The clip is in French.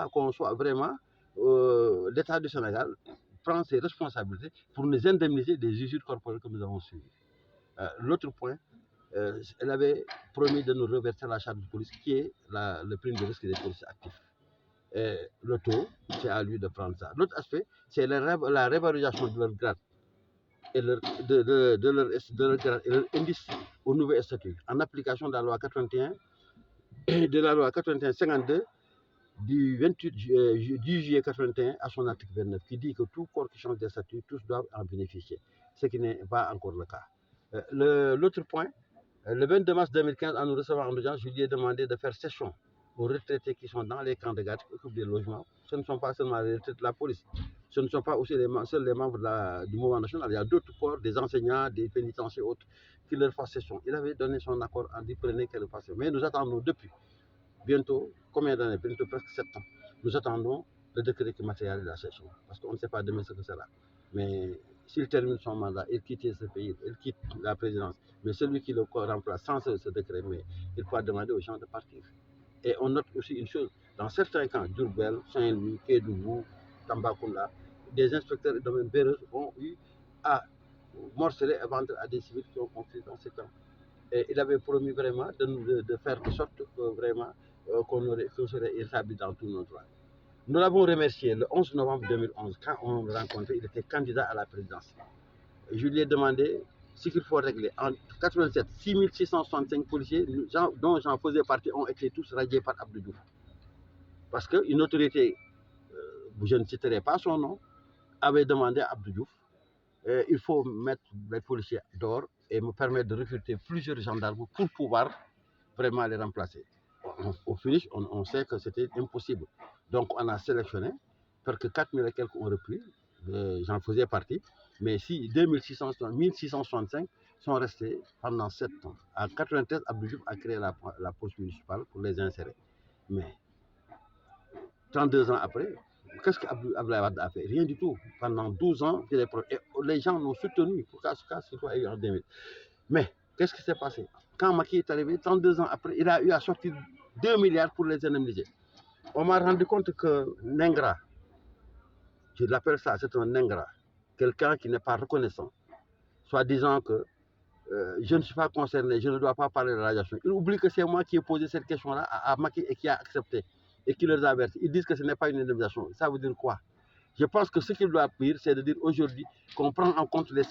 qu'on soit vraiment, l'État du Sénégal prend ses responsabilités pour nous indemniser des usures corporelles que nous avons suivies. L'autre point, elle avait promis de nous reverser la charte de police qui est le prime de risque des policiers actifs. Le taux, c'est à lui de prendre ça. L'autre aspect, c'est la révalorisation de leur grade et de leur grade et leur indice au nouveau statut, en application de la loi 81 et de la loi 81-52 du 28 juillet 81 à son article 29, qui dit que tout corps qui change de statut, tous doivent en bénéficier, ce qui n'est pas encore le cas. L'autre point, le 22 mars 2015, en nous recevant en audience, je lui ai demandé de faire session aux retraités qui sont dans les camps de garde, qui occupent des logements. Ce ne sont pas seulement les retraités de la police, ce ne sont pas aussi seuls les membres du mouvement national. Il y a d'autres corps, des enseignants, des pénitenciers et autres, qui leur fassent session. Il avait donné son accord en dit prenez qu'elle fasse. Mais nous attendons depuis bientôt, combien d'années? Bientôt presque 7 ans. Nous attendons le décret qui matérialise la session, parce qu'on ne sait pas demain ce que c'est là. Mais s'il termine son mandat, il quitte ce pays, il quitte la présidence. Mais celui qui le remplace sans ce décret, mais il faut demander aux gens de partir. Et on note aussi une chose, dans certains camps, Diourbel, Saint-Louis, Kédougou, Tambacounda, des inspecteurs de domaine Béreuse ont eu à morceler et vendre à des civils qui ont construit dans ces camps. Et il avait promis vraiment de faire de sorte que vraiment qu'on serait établi dans tout notre droit. Nous l'avons remercié le 11 novembre 2011, quand on le rencontrait, il était candidat à la présidence. Je lui ai demandé ce qu'il faut régler. En 87, 6665 policiers, dont j'en faisais partie, ont été tous radiés par Abdou Diouf. Parce qu'une autorité, je ne citerai pas son nom, avait demandé à Abdou Diouf, il faut mettre les policiers dehors et me permettre de recruter plusieurs gendarmes pour pouvoir vraiment les remplacer. Au finish, on sait que c'était impossible. Donc on a sélectionné, parce que 4000 et quelques ont repris, j'en faisais partie, mais si 1665 sont restés pendant 7 ans. En 93, Abdou Diouf a créé la police municipale pour les insérer. Mais 32 ans après, qu'est-ce qu'Abdoulaye Wade a fait? Rien du tout. Pendant 12 ans, les gens l'ont soutenu pour qu'à ce cas, ce soit en 2000. Mais qu'est-ce qui s'est passé? Quand Macky est arrivé, 32 ans après, il a eu à sortir 2 milliards pour les indemniser. On m'a rendu compte que Nengra, je l'appelle ça, c'est un ingrat, quelqu'un qui n'est pas reconnaissant, soit disant que je ne suis pas concerné, je ne dois pas parler de la radiation. Il oublie que c'est moi qui ai posé cette question-là à Macky et qui a accepté et qui leur a averti. Ils disent que ce n'est pas une indemnisation. Ça veut dire quoi? Je pense que ce qu'il doit dire, c'est de dire aujourd'hui qu'on prend en compte les